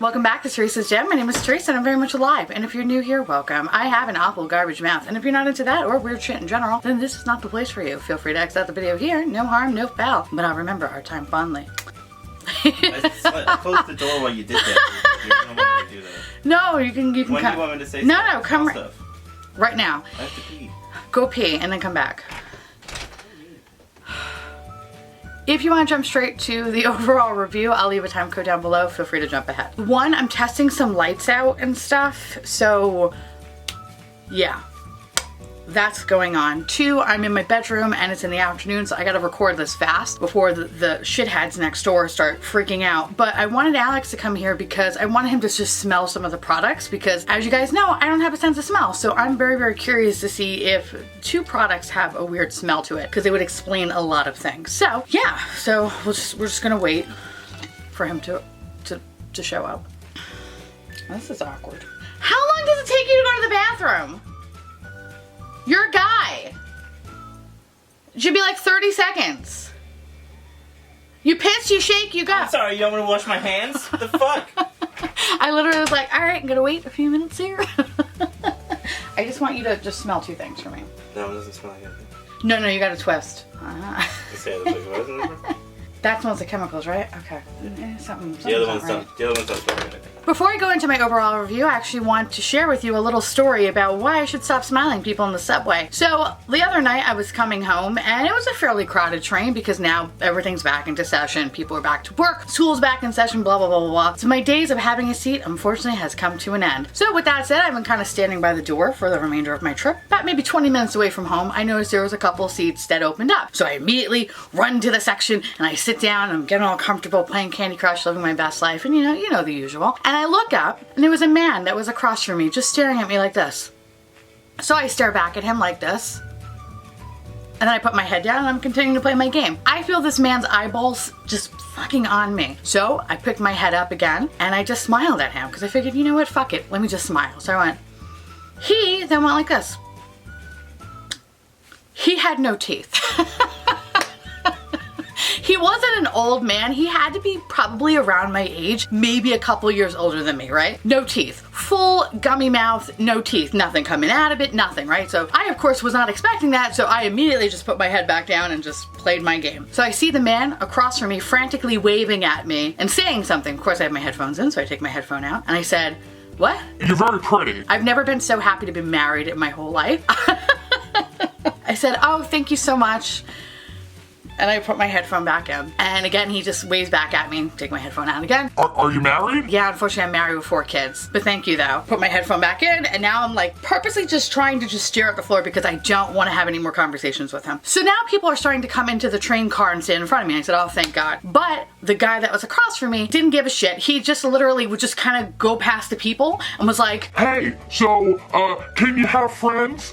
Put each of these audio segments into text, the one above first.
Welcome back to Theresa.is.Dead. My name is Theresa and I'm very much alive. And if you're new here, welcome. I have an awful garbage mouth. And if you're not into that or weird shit in general, then this is not the place for you. Feel free to exit the video here. No harm, no foul. But I'll remember our time fondly. I closed the door while you did that. You don't want me to do that. No, you can When do you come. want me to say No, stuff? no, come Stuff. right now. I have to pee. Go pee and then come back. If you want to jump straight to the overall review, I'll leave a time code down below. Feel free to jump ahead. One, I'm testing some lights out and stuff. So yeah, that's going on. Two, I'm in my bedroom and it's in the afternoon, so I gotta record this fast before the shitheads next door start freaking out. But I wanted Alex to come here because I wanted him to just smell some of the products because, as you guys know, I don't have a sense of smell. So I'm very, very curious to see if two products have a weird smell to it because it would explain a lot of things. So yeah, so we're just gonna wait for him to show up. This is awkward. How long does it take you to go to the bathroom? You're a guy. It should be like 30 seconds. You piss, you shake, you go. I'm sorry, you don't want to wash my hands? What the fuck? I literally was like, all right, I'm gonna wait a few minutes here. I just want you to just smell two things for me. No, it doesn't smell like anything. No, you gotta twist. You say it looks like what is it? That smells like chemicals, right? Okay. Something's The other not one's right. not. The other one's not smelling anything. Before I go into my overall review, I actually want to share with you a little story about why I should stop smiling people in the subway. So the other night I was coming home and it was a fairly crowded train because now everything's back into session. People are back to work, school's back in session, blah, blah, blah, blah, blah. So my days of having a seat, unfortunately, has come to an end. So with that said, I've been kind of standing by the door for the remainder of my trip. About maybe 20 minutes away from home, I noticed there was a couple seats that opened up. So I immediately run to the section and I sit down and I'm getting all comfortable playing Candy Crush, living my best life, and you know the usual. And I look up and there was a man that was across from me just staring at me like this. So I stare back at him like this. And then I put my head down and I'm continuing to play my game. I feel this man's eyeballs just fucking on me. So I picked my head up again and I just smiled at him because I figured, you know what, fuck it, let me just smile. So I went, he then went like this. He had no teeth. He wasn't an old man. He had to be probably around my age, maybe a couple years older than me, right? No teeth. Full gummy mouth, no teeth. Nothing coming out of it, nothing, right? So I, of course, was not expecting that, so I immediately just put my head back down and just played my game. So I see the man across from me frantically waving at me and saying something. Of course, I have my headphones in, so I take my headphone out and I said, what? You're very pretty. I've never been so happy to be married in my whole life. I said, oh, thank you so much. And I put my headphone back in. And again, he just waves back at me. Take my headphone out again. Are you married? Yeah, unfortunately I'm married with 4 kids. But thank you though. Put my headphone back in and now I'm like purposely just trying to just stare at the floor because I don't want to have any more conversations with him. So now people are starting to come into the train car and stand in front of me. I said, oh, thank God. But the guy that was across from me didn't give a shit. He just literally would just kind of go past the people and was like, Hey, so, can you have friends?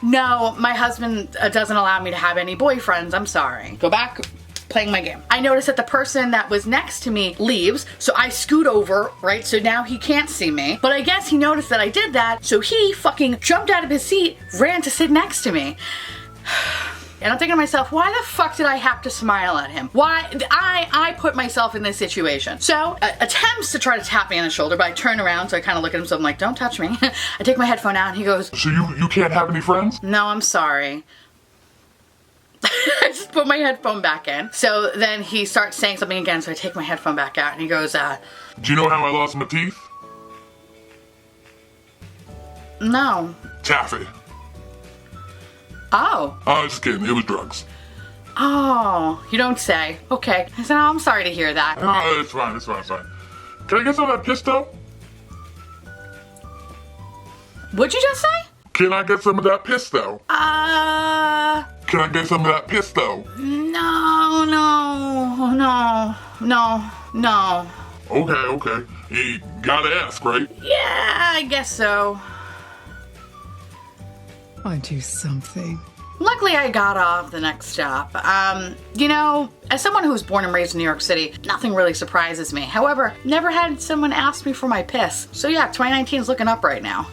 no, my husband doesn't allow me to have any boyfriends. I'm sorry. Go back, playing my game. I noticed that the person that was next to me leaves, so I scoot over, right? So now he can't see me. But I guess he noticed that I did that, so he fucking jumped out of his seat, ran to sit next to me. And I'm thinking to myself, why the fuck did I have to smile at him? Why? I put myself in this situation. So, attempts to try to tap me on the shoulder, but I turn around, so I kind of look at him, so I'm like, don't touch me. I take my headphone out, and he goes, So you can't have any friends? no, I'm sorry. I just put my headphone back in. So then he starts saying something again, so I take my headphone back out, and he goes, Do you know how I lost my teeth? no. Taffy. Oh. Just kidding, it was drugs. Oh, you don't say. Okay. I said, oh, I'm sorry to hear that. Oh, it's fine. Can I get some of that piss though? What'd you just say? Can I get some of that piss though? Can I get some of that piss though? No. Okay. You gotta ask, right? Yeah, I guess so. I'd do something. Luckily, I got off the next stop. You know, as someone who was born and raised in New York City, nothing really surprises me. However, never had someone ask me for my piss. So yeah, 2019 is looking up right now.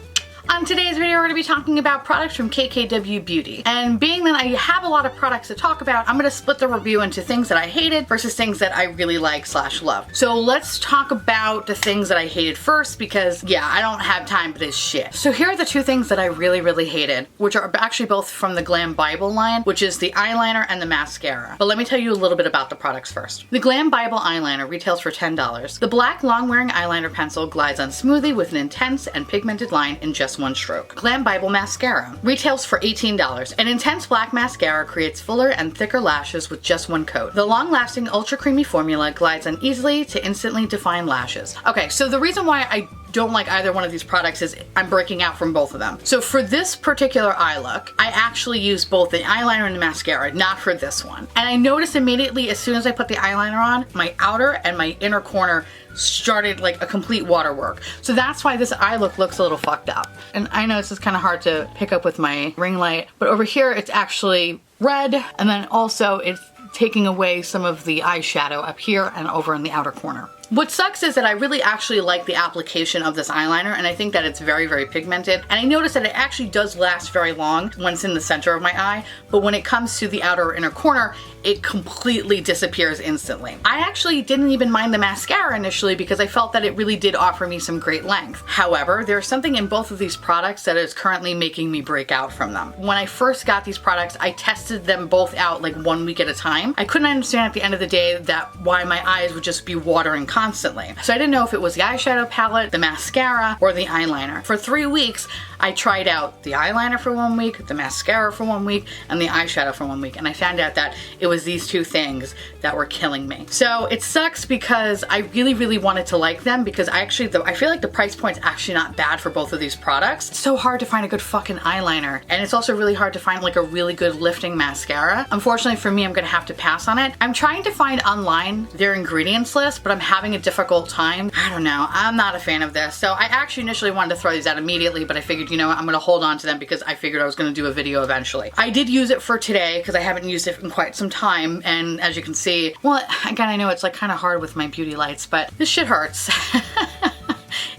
On today's video, we're going to be talking about products from KKW Beauty. And being that I have a lot of products to talk about, I'm going to split the review into things that I hated versus things that I really like / love. So let's talk about the things that I hated first because, yeah, I don't have time for this shit. So here are the two things that I really hated, which are actually both from the Glam Bible line, which is the eyeliner and the mascara. But let me tell you a little bit about the products first. The Glam Bible eyeliner retails for $10. The black long-wearing eyeliner pencil glides on smoothly with an intense and pigmented line in just one stroke. Glam Bible mascara retails for $18. An intense black mascara creates fuller and thicker lashes with just one coat. The long-lasting ultra creamy formula glides on easily to instantly define lashes. Okay, so the reason why I don't like either one of these products is I'm breaking out from both of them. So for this particular eye look, I actually used both the eyeliner and the mascara, not for this one. And I noticed immediately as soon as I put the eyeliner on, my outer and my inner corner started like a complete waterwork. So that's why this eye look looks a little fucked up. And I know this is kind of hard to pick up with my ring light, but over here it's actually red, and then also it's taking away some of the eyeshadow up here and over in the outer corner. What sucks is that I really actually like the application of this eyeliner, and I think that it's very pigmented. And I noticed that it actually does last very long when it's in the center of my eye, but when it comes to the outer or inner corner, it completely disappears instantly. I actually didn't even mind the mascara initially because I felt that it really did offer me some great length. However, there's something in both of these products that is currently making me break out from them. When I first got these products, I tested them both out like 1 week at a time. I couldn't understand at the end of the day that why my eyes would just be watering constantly. So I didn't know if it was the eyeshadow palette, the mascara, or the eyeliner. For 3 weeks, I tried out the eyeliner for 1 week, the mascara for 1 week, and the eyeshadow for 1 week, and I found out that it was these two things that were killing me. So it sucks because I really wanted to like them because I feel like the price point's actually not bad for both of these products. It's so hard to find a good fucking eyeliner, and it's also really hard to find like a really good lifting mascara. Unfortunately for me, I'm gonna have to pass on it. I'm trying to find online their ingredients list, but I'm having a difficult time. I don't know, I'm not a fan of this. So I actually initially wanted to throw these out immediately, but I figured, you know what, I'm gonna hold on to them because I figured I was gonna do a video eventually. I did use it for today because I haven't used it in quite some time, and as you can see, well, again, I know it's like kind of hard with my beauty lights, but this shit hurts.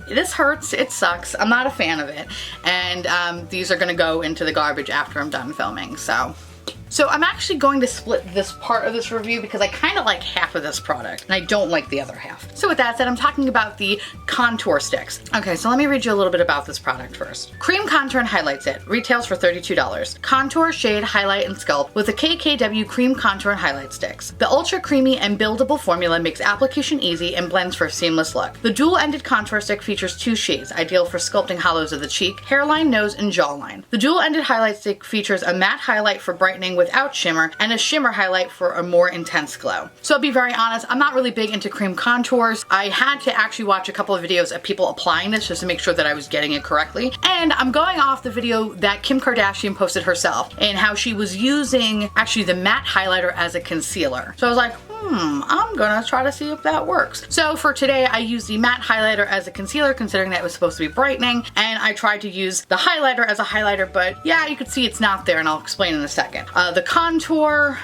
This hurts, it sucks, I'm not a fan of it, and these are gonna go into the garbage after I'm done filming, So I'm actually going to split this part of this review because I kind of like half of this product and I don't like the other half. So with that said, I'm talking about the contour sticks. Okay, so let me read you a little bit about this product first. Cream Contour and Highlight Set retails for $32. Contour, shade, highlight, and sculpt with the KKW Cream Contour and Highlight Sticks. The ultra creamy and buildable formula makes application easy and blends for a seamless look. The dual-ended contour stick features 2 shades, ideal for sculpting hollows of the cheek, hairline, nose, and jawline. The dual-ended highlight stick features a matte highlight for brightening without shimmer and a shimmer highlight for a more intense glow. So I'll be very honest, I'm not really big into cream contours. I had to actually watch a couple of videos of people applying this just to make sure that I was getting it correctly. And I'm going off the video that Kim Kardashian posted herself and how she was using actually the matte highlighter as a concealer. So I was like, I'm gonna try to see if that works. So for today, I used the matte highlighter as a concealer, considering that it was supposed to be brightening, and I tried to use the highlighter as a highlighter, but yeah, you can see it's not there, and I'll explain in a second. The contour,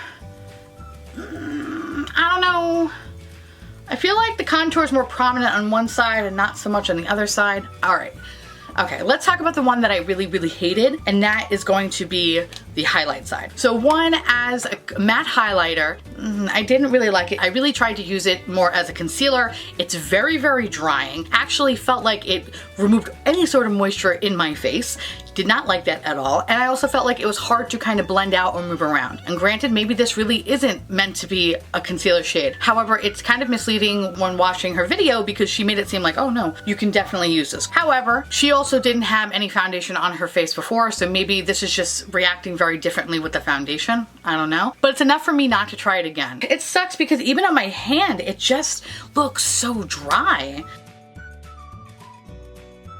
I don't know. I feel like the contour is more prominent on one side and not so much on the other side. All right. Okay, let's talk about the one that I really hated, and that is going to be the highlight side. So one, as a matte highlighter, I didn't really like it. I really tried to use it more as a concealer. It's very drying. Actually felt like it removed any sort of moisture in my face. Did not like that at all. And I also felt like it was hard to kind of blend out or move around. And granted, maybe this really isn't meant to be a concealer shade. However, it's kind of misleading when watching her video because she made it seem like, oh no, you can definitely use this. However, she also didn't have any foundation on her face before, so maybe this is just reacting very differently with the foundation. I don't know. But it's enough for me not to try it again. It sucks because even on my hand, it just looks so dry.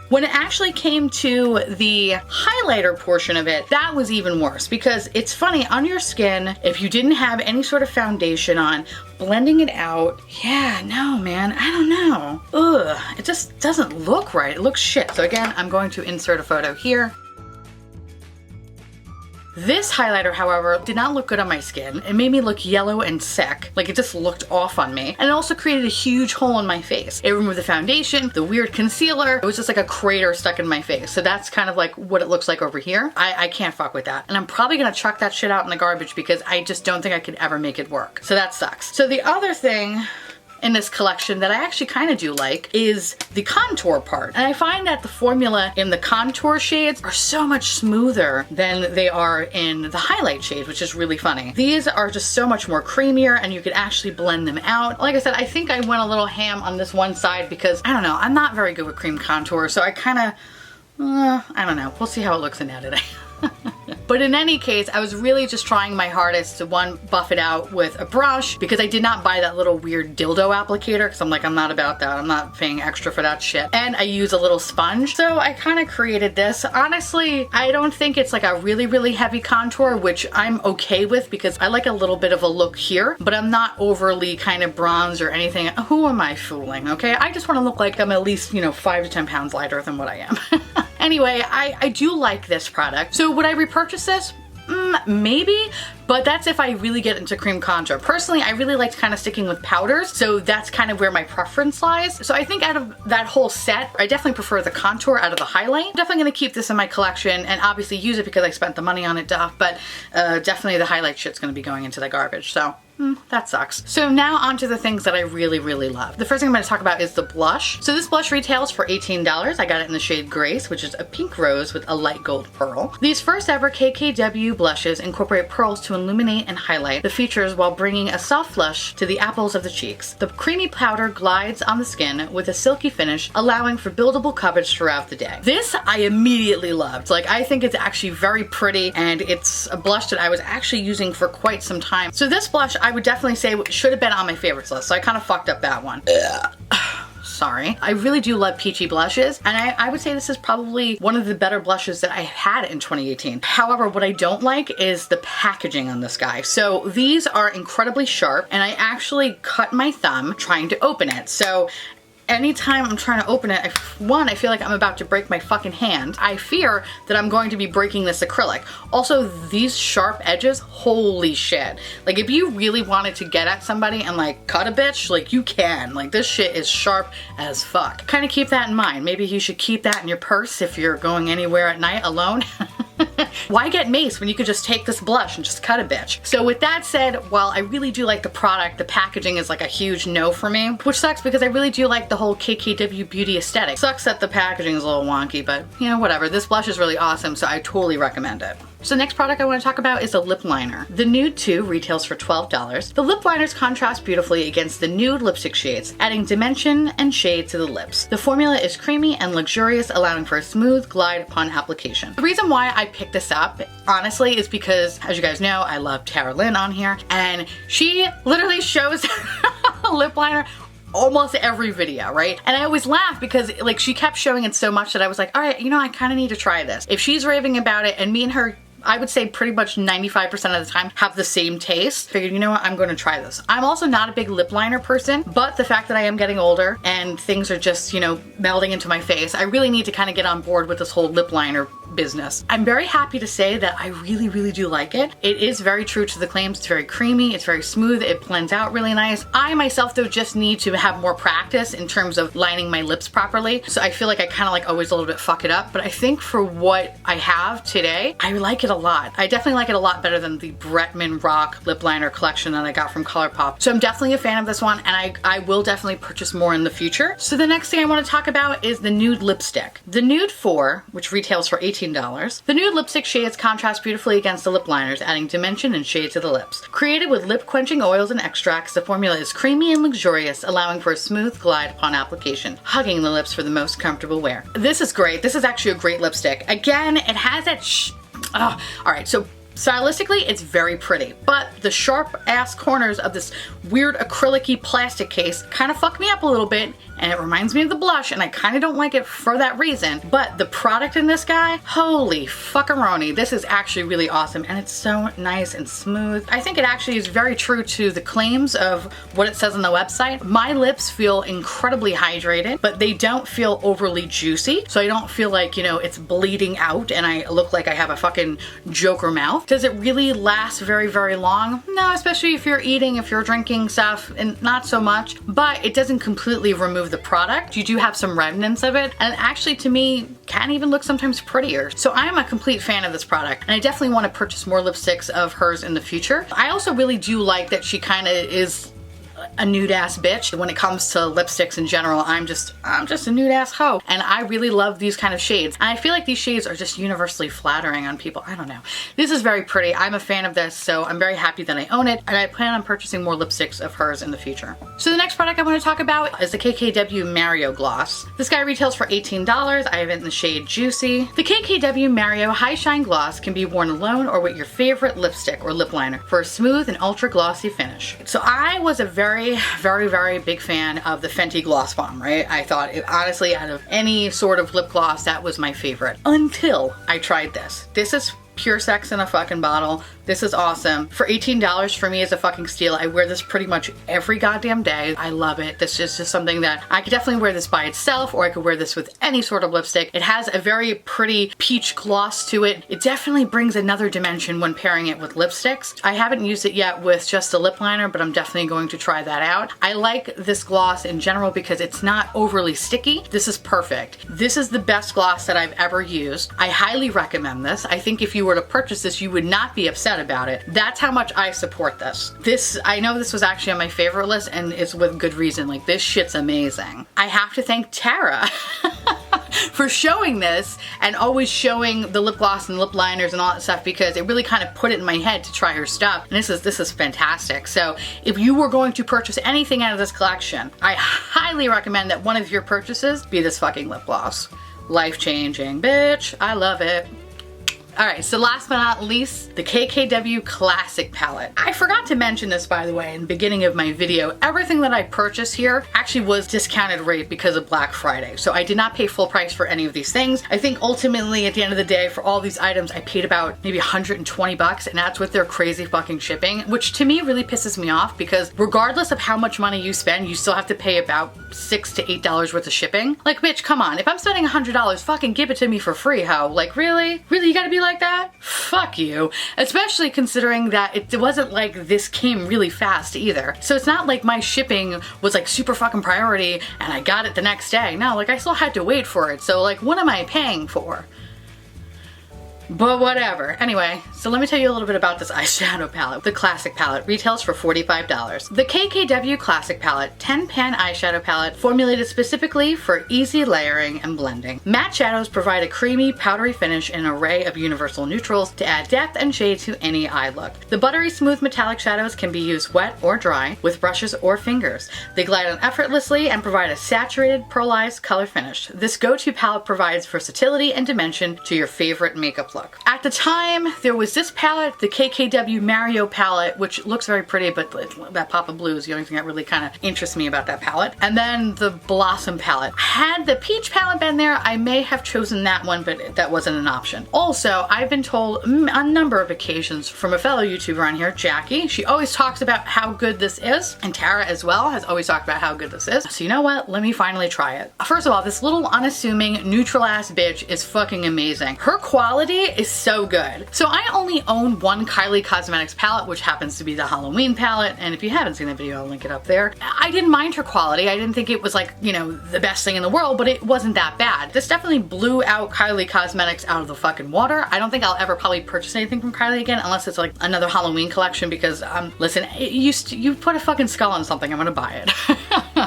When it actually came to the highlighter portion of it, that was even worse because it's funny, on your skin, if you didn't have any sort of foundation on, blending it out, yeah, no man, I don't know. Ugh, it just doesn't look right. It looks shit. So again, I'm going to insert a photo here. This highlighter, however, did not look good on my skin. It made me look yellow and sick. Like it just looked off on me. And it also created a huge hole in my face. It removed the foundation, the weird concealer. It was just like a crater stuck in my face. So that's kind of like what it looks like over here. I can't fuck with that. And I'm probably gonna chuck that shit out in the garbage because I just don't think I could ever make it work. So that sucks. So the other thing in this collection that I actually kind of do like is the contour part. And I find that the formula in the contour shades are so much smoother than they are in the highlight shades, which is really funny. These are just so much more creamier and you could actually blend them out. Like I said, I think I went a little ham on this one side because, I don't know, I'm not very good with cream contour, so I kind of, I don't know. We'll see how it looks in that today. But in any case, I was really just trying my hardest to buff it out with a brush because I did not buy that little weird dildo applicator because I'm like, I'm not about that. I'm not paying extra for that shit. And I use a little sponge. So I kind of created this. Honestly, I don't think it's like a really, really heavy contour, which I'm okay with because I like a little bit of a look here, but I'm not overly kind of bronze or anything. Who am I fooling, okay? I just want to look like I'm at least, 5 to 10 pounds lighter than what I am. Anyway, I do like this product. So would I repurchase this? Maybe, but that's if I really get into cream contour. Personally, I really liked kind of sticking with powders, so that's kind of where my preference lies. So I think out of that whole set, I definitely prefer the contour out of the highlight. I'm definitely gonna keep this in my collection and obviously use it because I spent the money on it, but definitely the highlight shit's gonna be going into the garbage, so. That sucks. So now onto the things that I really, really love. The first thing I'm going to talk about is the blush. So this blush retails for $18. I got it in the shade Grace, which is a pink rose with a light gold pearl. These first ever KKW blushes incorporate pearls to illuminate and highlight the features while bringing a soft flush to the apples of the cheeks. The creamy powder glides on the skin with a silky finish, allowing for buildable coverage throughout the day. This I immediately loved. Like, I think it's actually very pretty and it's a blush that I was actually using for quite some time. So this blush I would definitely say should have been on my favorites list, so I kind of fucked up that one. Sorry. I really do love peachy blushes, and I would say this is probably one of the better blushes that I had in 2018. However, what I don't like is the packaging on this guy. So these are incredibly sharp, and I actually cut my thumb trying to open it. So anytime I'm trying to open it, I feel like I'm about to break my fucking hand. I fear that I'm going to be breaking this acrylic. Also, these sharp edges, holy shit. Like, if you really wanted to get at somebody and like cut a bitch, like you can. Like, this shit is sharp as fuck. Kind of keep that in mind. Maybe you should keep that in your purse if you're going anywhere at night alone. Why get mace when you could just take this blush and just cut a bitch? So with that said, while I really do like the product, the packaging is like a huge no for me, which sucks because I really do like the whole KKW beauty aesthetic. Sucks that the packaging is a little wonky, but whatever. This blush is really awesome, so I totally recommend it. So the next product I want to talk about is a lip liner. The Nude 2 retails for $12. The lip liners contrast beautifully against the nude lipstick shades, adding dimension and shade to the lips. The formula is creamy and luxurious, allowing for a smooth glide upon application. The reason why I picked this up, honestly, is because, as you guys know, I love Tara Lynn on here, and she literally shows a lip liner almost every video, right? And I always laugh because like she kept showing it so much that I was like, all right, I kind of need to try this. If she's raving about it and me and her, I would say pretty much 95% of the time have the same taste. Figured, what, I'm going to try this. I'm also not a big lip liner person, but the fact that I am getting older and things are just, melding into my face, I really need to kind of get on board with this whole lip liner business. I'm very happy to say that I really, really do like it. It is very true to the claims. It's very creamy. It's very smooth. It blends out really nice. I myself, though, just need to have more practice in terms of lining my lips properly. So I feel like I kind of like always a little bit fuck it up. But I think for what I have today, I like it a lot. I definitely like it a lot better than the Bretman Rock lip liner collection that I got from ColourPop. So I'm definitely a fan of this one, and I will definitely purchase more in the future. So the next thing I want to talk about is the Nude Lipstick. The Nude 4, which retails for $18. The nude lipstick shades contrast beautifully against the lip liners, adding dimension and shade to the lips. Created with lip-quenching oils and extracts, the formula is creamy and luxurious, allowing for a smooth glide upon application, hugging the lips for the most comfortable wear. This is great. This is actually a great lipstick. Again, it has that alright, so stylistically, it's very pretty, but the sharp ass corners of this weird acrylic-y plastic case kind of fuck me up a little bit, and it reminds me of the blush, and I kind of don't like it for that reason. But the product in this guy, holy fuckaroni, this is actually really awesome, and it's so nice and smooth. I think it actually is very true to the claims of what it says on the website. My lips feel incredibly hydrated, but they don't feel overly juicy, so I don't feel like, it's bleeding out and I look like I have a fucking Joker mouth. general. Does it really last very, very long? No, especially if you're eating, if you're drinking stuff, and not so much. But it doesn't completely remove the product. You do have some remnants of it, and actually to me can even look sometimes prettier. So I am a complete fan of this product, and I definitely want to purchase more lipsticks of hers in the future. I also really do like that she kind of is a nude ass bitch. When it comes to lipsticks in general, I'm just a nude ass hoe, and I really love these kind of shades. And I feel like these shades are just universally flattering on people. I don't know. This is very pretty. I'm a fan of this, so I'm very happy that I own it, and I plan on purchasing more lipsticks of hers in the future. So the next product I want to talk about is the KKW Mario Gloss. This guy retails for $18. I have it in the shade Juicy. The KKW Mario High Shine Gloss can be worn alone or with your favorite lipstick or lip liner for a smooth and ultra glossy finish. So I was a very big fan of the Fenty Gloss Bomb, right? I thought it, honestly, out of any sort of lip gloss, that was my favorite until I tried this. This is pure sex in a fucking bottle. This is awesome. For $18 for me is a fucking steal. I wear this pretty much every goddamn day. I love it. This is just something that I could definitely wear this by itself, or I could wear this with any sort of lipstick. It has a very pretty peach gloss to it. It definitely brings another dimension when pairing it with lipsticks. I haven't used it yet with just a lip liner, but I'm definitely going to try that out. I like this gloss in general because it's not overly sticky. This is perfect. This is the best gloss that I've ever used. I highly recommend this. I think if you were to purchase this, you would not be upset about it. That's how much I support this. I know this was actually on my favorite list, and it's with good reason. Like, this shit's amazing. I have to thank Tara for showing this and always showing the lip gloss and lip liners and all that stuff, because it really kind of put it in my head to try her stuff. And this is fantastic. So if you were going to purchase anything out of this collection, I highly recommend that one of your purchases be this fucking lip gloss. Life-changing, bitch. I love it. Alright, so last but not least, the KKW Classic Palette. I forgot to mention this, by the way, in the beginning of my video. Everything that I purchased here actually was discounted rate because of Black Friday. So I did not pay full price for any of these things. I think ultimately at the end of the day for all these items I paid about maybe 120 bucks, and that's with their crazy fucking shipping, which to me really pisses me off, because regardless of how much money you spend, you still have to pay about $6 to $8 worth of shipping. Like, bitch, come on. If I'm spending $100, fucking give it to me for free, ho. Like, really? Really, you gotta be like that? Fuck you. Especially considering that it wasn't like this came really fast either. So it's not like my shipping was like super fucking priority and I got it the next day. No, like I still had to wait for it. So like, what am I paying for? But whatever. Anyway, so let me tell you a little bit about this eyeshadow palette. The Classic Palette retails for $45. The KKW Classic Palette 10-pan eyeshadow palette formulated specifically for easy layering and blending. Matte shadows provide a creamy, powdery finish and an array of universal neutrals to add depth and shade to any eye look. The buttery smooth metallic shadows can be used wet or dry with brushes or fingers. They glide on effortlessly and provide a saturated, pearlized color finish. This go-to palette provides versatility and dimension to your favorite makeup look. At the time, there was this palette, the KKW Mario palette, which looks very pretty, but that pop of blue is the only thing that really kind of interests me about that palette. And then the Blossom palette. Had the peach palette been there, I may have chosen that one, but that wasn't an option. Also, I've been told on a number of occasions from a fellow YouTuber on here, Jackie, she always talks about how good this is, and Tara as well has always talked about how good this is. So you know what? Let me finally try it. First of all, this little unassuming, neutral ass bitch is fucking amazing. Her quality is so good. So I only own one Kylie Cosmetics palette, which happens to be the Halloween palette, and if you haven't seen the video, I'll link it up there. I didn't mind her quality. I didn't think it was like, you know, the best thing in the world, but it wasn't that bad. This definitely blew out Kylie Cosmetics out of the fucking water. I don't think I'll ever probably purchase anything from Kylie again, unless it's like another Halloween collection, because listen, you put a fucking skull on something, I'm gonna buy it.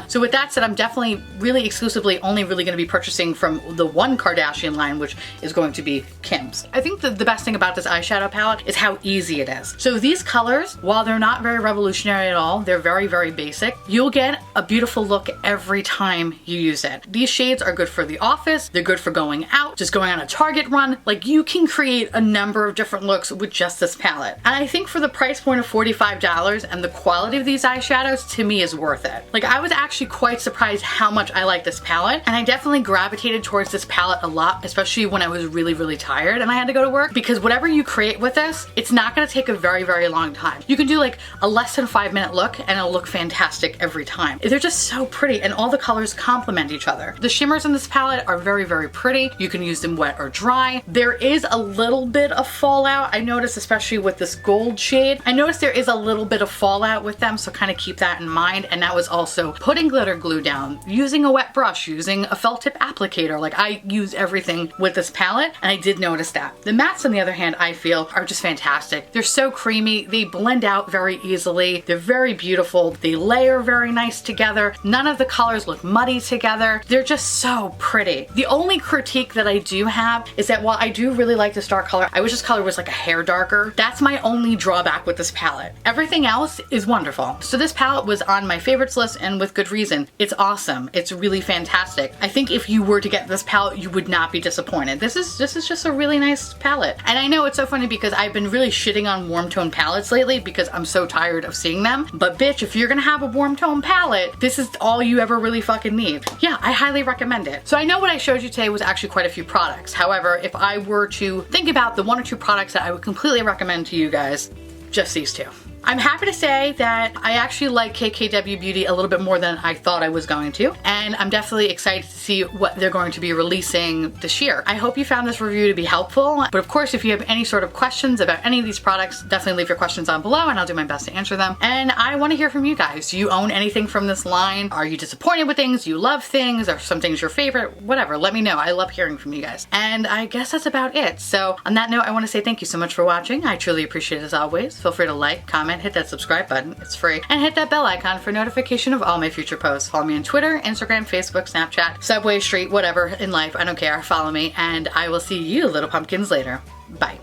So with that said, I'm definitely really exclusively only really going to be purchasing from the one Kardashian line, which is going to be Kim's. I think the best thing about this eyeshadow palette is how easy it is. So these colors, while they're not very revolutionary at all, they're very, very basic. You'll get a beautiful look every time you use it. These shades are good for the office. They're good for going out, just going on a Target run. Like, you can create a number of different looks with just this palette. And I think for the price point of $45 and the quality of these eyeshadows, to me is worth it. Like, I was actually actually quite surprised how much I like this palette, and I definitely gravitated towards this palette a lot, especially when I was really, really tired and I had to go to work, because whatever you create with this, it's not gonna take a very, very long time. You can do like a less than 5-minute look and it'll look fantastic every time. They're just so pretty, and all the colors complement each other. The shimmers in this palette are very, very pretty. You can use them wet or dry. There is a little bit of fallout. I noticed, especially with this gold shade, I noticed there is a little bit of fallout with them, so kind of keep that in mind. And that was also putting glitter glue down, using a wet brush, using a felt tip applicator. Like, I use everything with this palette, and I did notice that. The mattes, on the other hand, I feel are just fantastic. They're so creamy. They blend out very easily. They're very beautiful. They layer very nice together. None of the colors look muddy together. They're just so pretty. The only critique that I do have is that while I do really like this dark color, I wish this color was like a hair darker. That's my only drawback with this palette. Everything else is wonderful. So this palette was on my favorites list, and with good reason. It's awesome. It's really fantastic. I think if you were to get this palette, you would not be disappointed. This is just a really nice palette. And I know it's so funny because I've been really shitting on warm tone palettes lately because I'm so tired of seeing them. But bitch, if you're gonna have a warm tone palette, this is all you ever really fucking need. Yeah, I highly recommend it. So I know what I showed you today was actually quite a few products. However, if I were to think about the 1 or 2 products that I would completely recommend to you guys, just these 2. I'm happy to say that I actually like KKW Beauty a little bit more than I thought I was going to, and I'm definitely excited to see what they're going to be releasing this year. I hope you found this review to be helpful, but of course, if you have any sort of questions about any of these products, definitely leave your questions on below and I'll do my best to answer them. And I want to hear from you guys. Do you own anything from this line? Are you disappointed with things? Do you love things? Are some things your favorite? Whatever, let me know. I love hearing from you guys. And I guess that's about it. So on that note, I want to say thank you so much for watching. I truly appreciate it as always. Feel free to like, comment, hit that subscribe button, it's free, and hit that bell icon for notification of all my future posts. Follow me on Twitter, Instagram, Facebook, Snapchat, Subway, Street, whatever in life, I don't care. Follow me, and I will see you little pumpkins later. Bye.